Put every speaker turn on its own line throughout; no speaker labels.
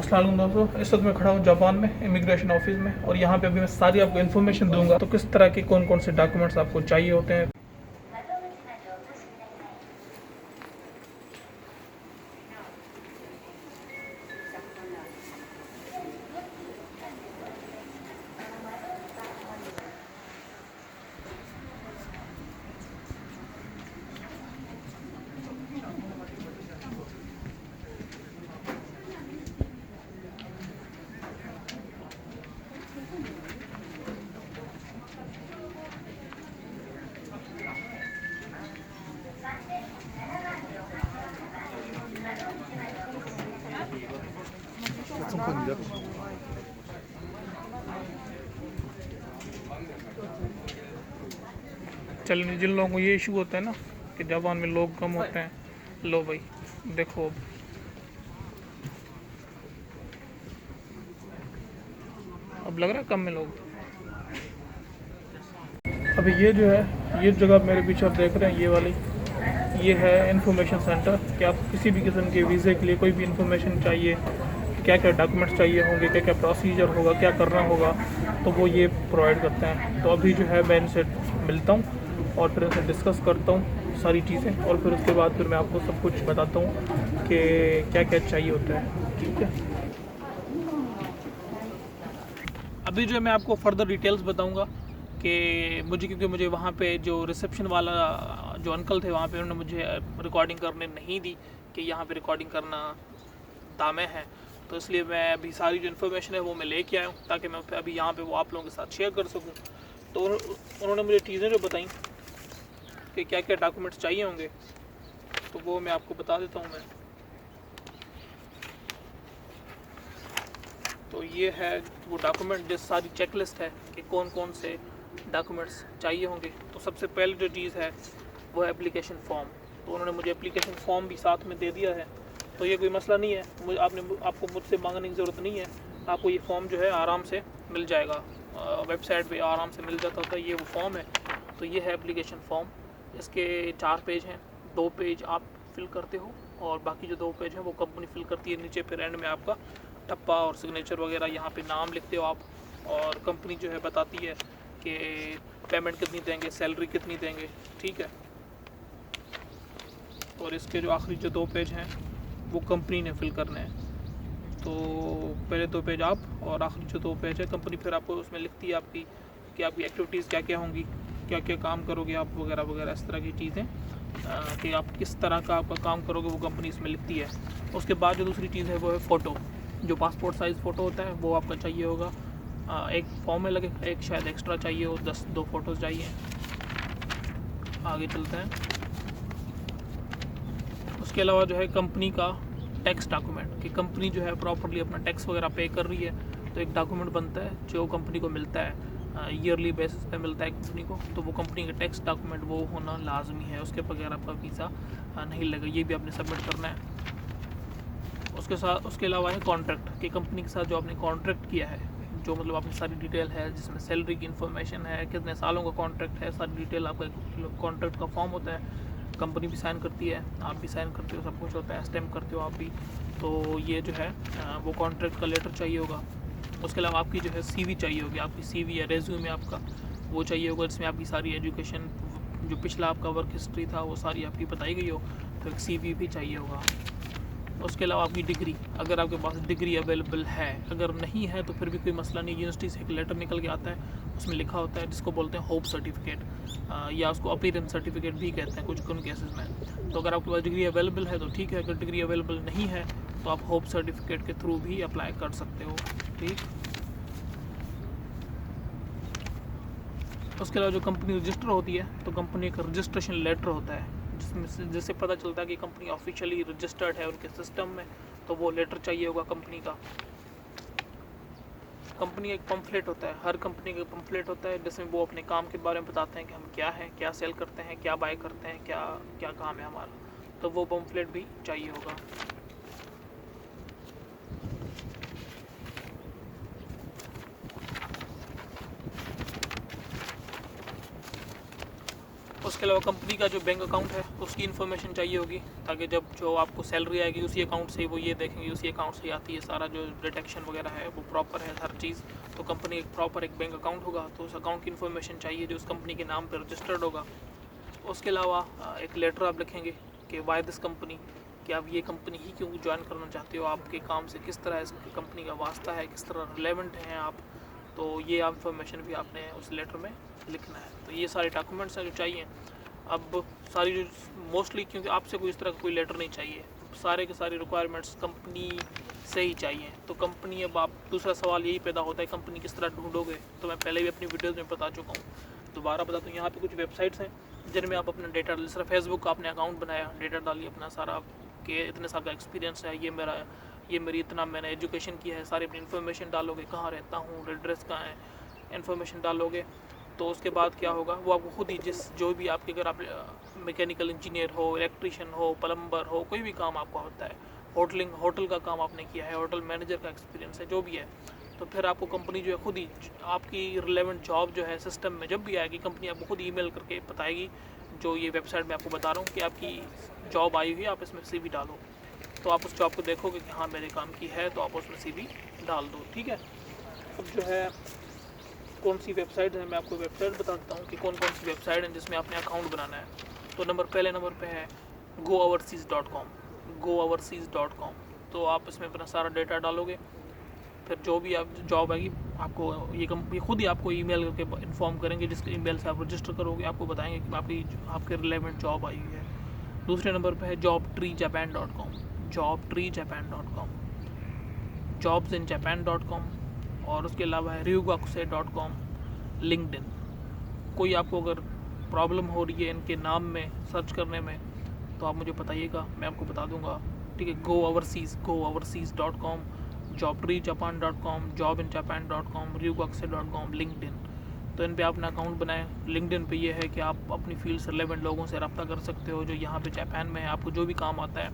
अस्सलाम वालेकुम दोस्तों, इस वक्त मैं खड़ा हूँ जापान में इमिग्रेशन ऑफिस में, और यहाँ पे अभी मैं सारी आपको इन्फॉर्मेशन दूंगा। तो किस तरह के कौन कौन से डॉक्यूमेंट्स आपको चाहिए होते हैं। चलिए, जिन लोगों को ये इशू होता है ना कि जापान में लोग कम होते हैं, लो भाई देखो, अब लग रहा है कम में लोग। अभी ये जो है, ये जगह मेरे पीछे आप देख रहे हैं, ये वाली, ये है इंफॉर्मेशन सेंटर कि आप किसी भी किस्म के वीज़े के लिए कोई भी इंफॉर्मेशन चाहिए, क्या क्या डॉक्यूमेंट्स चाहिए होंगे, क्या क्या प्रोसीजर होगा, क्या करना होगा, तो वो ये प्रोवाइड करते हैं। तो अभी जो है मैं इनसे मिलता हूँ और फिर इनसे डिस्कस करता हूँ सारी चीज़ें, और फिर उसके बाद फिर मैं आपको सब कुछ बताता हूँ कि क्या क्या चाहिए होता है। ठीक है, अभी जो है मैं आपको फर्दर डिटेल्स बताऊँगा कि मुझे, क्योंकि मुझे वहाँ पे जो रिसेप्शन वाला जो अंकल थे वहाँ पे उन्होंने मुझे रिकॉर्डिंग करने नहीं दी कि यहाँ पे रिकॉर्डिंग करना दामे है। तो इसलिए मैं अभी सारी जो इन्फॉर्मेशन है वो मैं लेके आया हूँ ताकि मैं अभी यहाँ पे वो आप लोगों के साथ शेयर कर सकूँ। तो उन्होंने मुझे चीज़ें जो बताई कि क्या क्या डॉक्यूमेंट्स चाहिए होंगे, तो वो मैं आपको बता देता हूँ मैं। तो ये है वो डॉक्यूमेंट, जिस सारी चेकलिस्ट है कि कौन कौन से डॉक्यूमेंट्स चाहिए होंगे। तो सबसे पहले जो चीज़ है वो है एप्लीकेशन फॉर्म। तो उन्होंने मुझे एप्लीकेशन फॉर्म भी साथ में दे दिया है, तो ये कोई मसला नहीं है, मुझे आपको मुझसे मांगने की ज़रूरत नहीं है। आपको ये फॉर्म जो है आराम से मिल जाएगा, वेबसाइट पे आराम से मिल जाता है। ये वो फॉर्म है। तो ये है एप्लीकेशन फॉर्म। इसके 4 पेज हैं, 2 पेज आप फिल करते हो और बाकी जो 2 पेज हैं वो कंपनी फिल करती है। नीचे फिर एंड में आपका टप्पा और सिग्नेचर वगैरह, यहाँ पे नाम लिखते हो आप, और कंपनी जो है बताती है कि पेमेंट कितनी देंगे, सैलरी कितनी देंगे। ठीक है, और इसके जो आखिरी जो 2 पेज हैं वो कंपनी ने फिल करने हैं। तो पहले 2 पेज आप, और आखिरी जो 2 पेज है कंपनी फिर आपको उसमें लिखती है आपकी कि आपकी एक्टिविटीज़ क्या क्या होंगी, क्या क्या काम करोगे आप, वगैरह वगैरह, इस तरह की चीज़ें कि आप किस तरह का आपका काम करोगे वो कंपनी इसमें लिखती है। उसके बाद जो दूसरी चीज़ है वो है फ़ोटो। जो पासपोर्ट साइज़ फ़ोटो होता है वो आपका चाहिए होगा। एक फॉर्म में लगे, एक शायद एक्स्ट्रा चाहिए हो, 2 फ़ोटोज़ चाहिए। आगे चलते हैं। उसके अलावा जो है कंपनी का टैक्स डॉक्यूमेंट, कि कंपनी जो है प्रॉपरली अपना टैक्स वगैरह पे कर रही है। तो एक डॉक्यूमेंट बनता है जो कंपनी को मिलता है, ईयरली बेसिस पे मिलता है कंपनी को। तो वो कंपनी का टैक्स डॉक्यूमेंट वो होना लाजमी है, उसके बगैर आपका वीज़ा नहीं लगेगा। ये भी आपने सबमिट करना है। उसके अलावा है कॉन्ट्रैक्ट, कि कंपनी के साथ जो आपने कॉन्ट्रैक्ट किया है, जो मतलब आपकी सारी डिटेल है, जिसमें सैलरी की इन्फॉर्मेशन है, कितने सालों का कॉन्ट्रैक्ट है, सारी डिटेल आपका कॉन्ट्रैक्ट का फॉर्म होता है। कंपनी भी साइन करती है, आप भी साइन करते हो, सब कुछ होता है, स्टैम्प करते हो आप भी। तो ये जो है वो कॉन्ट्रैक्ट का लेटर चाहिए होगा। उसके अलावा आपकी जो है सीवी चाहिए होगी, आपकी सीवी या रेज्यूमे आपका वो चाहिए होगा, जिसमें आपकी सारी एजुकेशन, जो पिछला आपका वर्क हिस्ट्री था वो सारी आपकी बताई गई हो। तो एक सीवी भी चाहिए होगा। उसके अलावा आपकी डिग्री, अगर आपके पास डिग्री अवेलेबल है, अगर नहीं है तो फिर भी कोई मसला नहीं। यूनिवर्सिटी से एक लेटर निकल के आता है, उसमें लिखा होता है, जिसको बोलते हैं होप सर्टिफिकेट, या उसको अपीयरेंस सर्टिफिकेट भी कहते हैं कुछ केसेस में। तो अगर आपके पास डिग्री अवेलेबल है तो ठीक है, अगर डिग्री अवेलेबल नहीं है तो आप होप सर्टिफिकेट के थ्रू भी अप्लाई कर सकते हो। ठीक, उसके अलावा जो कंपनी रजिस्टर होती है, तो कंपनी का रजिस्ट्रेशन लेटर होता है, जिससे पता चलता है कि कंपनी ऑफिशियली रजिस्टर्ड है उनके सिस्टम में। तो वो लेटर चाहिए होगा कंपनी का। कंपनी एक पम्फलेट होता है, हर कंपनी का पम्फलेट होता है, जिसमें वो अपने काम के बारे में बताते हैं कि हम क्या हैं, क्या सेल करते हैं, क्या बाय करते हैं, क्या क्या काम है हमारा। तो वो पम्फलेट भी चाहिए होगा। उसके अलावा कंपनी का जो बैंक अकाउंट है उसकी इन्फॉर्मेशन चाहिए होगी, ताकि जब जो आपको सैलरी आएगी उसी अकाउंट से वो ये देखेंगे उसी अकाउंट से आती है, सारा जो डिटेक्शन वगैरह है वो प्रॉपर है हर चीज़। तो कंपनी एक प्रॉपर एक बैंक अकाउंट होगा, तो उस अकाउंट की इन्फॉर्मेशन चाहिए जो उस कंपनी के नाम पर रजिस्टर्ड होगा। उसके अलावा एक लेटर आप लिखेंगे कि वाई दिस कंपनी, कि आप ये कंपनी ही क्यों ज्वाइन करना चाहते हो, आपके काम से किस तरह इस कंपनी का वास्ता है, किस तरह रिलेवेंट हैं आप। तो ये इंफॉर्मेशन भी आपने उस लेटर में लिखना है। तो ये सारे डॉक्यूमेंट्स हैं जो चाहिए। अब सारी जो मोस्टली, क्योंकि आपसे कोई इस तरह का कोई लेटर नहीं चाहिए, सारे के सारे रिक्वायरमेंट्स कंपनी से ही चाहिए। तो कंपनी, अब आप दूसरा सवाल यही पैदा होता है कंपनी किस तरह ढूंढोगे, तो मैं पहले भी अपनी वीडियोज़ में बता चुका हूँ, दोबारा बता दूँ। यहाँ पे कुछ वेबसाइट्स हैं जिनमें आप अपना डेटा, सिर्फ फेसबुक का आपने अकाउंट बनाया, डेटा डालिए अपना सारा, कि इतने साल का एक्सपीरियंस है, ये मेरी इतना मैंने एजुकेशन की है, सारी अपनी इन्फॉर्मेशन डालोगे, कहाँ रहता हूँ, एड्रेस कहाँ है, इन्फॉर्मेशन डालोगे। तो उसके बाद क्या होगा, वो आपको खुद ही जो भी आपके, अगर आप मैकेनिकल इंजीनियर हो, इलेक्ट्रीशियन हो, प्लम्बर हो, कोई भी काम आपका होता है, होटल का काम आपने किया है, होटल मैनेजर का एक्सपीरियंस है, जो भी है, तो फिर आपको कंपनी जो है खुद ही आपकी रिलेवेंट जॉब जो है सिस्टम में जब भी आएगी, कंपनी आपको खुद ईमेल करके बताएगी, जो ये वेबसाइट में आपको बता रहा हूँ कि आपकी जॉब आई हुई है, आप इसमें CV डालो। तो आप उस जॉब को देखोगे कि हाँ मेरे काम की है, तो आप उसमें CV डाल दो, ठीक है। अब जो है कौन सी वेबसाइट है, मैं आपको वेबसाइट बता देता हूँ कि कौन कौन सी वेबसाइट है जिसमें आपने अकाउंट बनाना है। तो पहले नंबर पे है gooverseas.com। तो आप इसमें अपना सारा डेटा डालोगे, फिर जो भी आप जॉब आएगी आपको ये कंपनी खुद ही आपको ईमेल करके इन्फॉर्म करेंगे, जिसके ईमेल से आप रजिस्टर करोगे, आपको बताएंगे कि आपके रिलेवेंट जॉब आई हुई है। दूसरे नंबर पे है jobtreejapan.com, jobtreejapan.com, jobsinjapan.com, और उसके अलावा है ryugakuse.com, लिंक्डइन। कोई आपको अगर प्रॉब्लम हो रही है इनके नाम में सर्च करने में, तो आप मुझे बताइएगा, मैं आपको बता दूंगा, ठीक है। gooverseas.com, jobtreejapan.com, jobinjapan.com, ryugakuse.com, LinkedIn. तो इन पे आपने अकाउंट बनाए। लिंक्डइन पे ये है कि आप अपनी फील्ड से रिलेवेंट लोगों से रब्ता कर सकते हो जो यहाँ पे जापान में है, आपको जो भी काम आता है,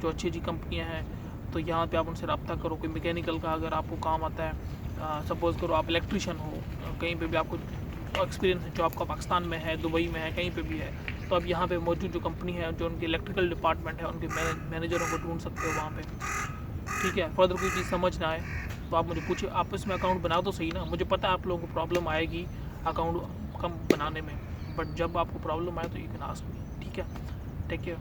जो अच्छी अच्छी कंपनियाँ हैं, तो यहाँ पे आप उनसे रब्ता करो। कोई मैकेनिकल का अगर आपको काम आता है, सपोज़ करो आप इलेक्ट्रीशियन हो, कहीं पे भी आपको एक्सपीरियंस है, जो आपका पाकिस्तान में है, दुबई में है, कहीं पे भी है, तो आप यहाँ पे मौजूद जो कंपनी है, जो उनकी इलेक्ट्रिकल डिपार्टमेंट है, उनके मैनेजरों को ढूंढ सकते हो वहाँ पे, ठीक है। फर्दर कोई चीज़ समझ ना आए तो आप मुझे पूछिए, आप इसमें अकाउंट बना तो सही ना, मुझे पता है आप लोगों को प्रॉब्लम आएगी अकाउंट कम बनाने में, बट जब आपको प्रॉब्लम आए तो यू कैन आस्क मी, ठीक है। Take care.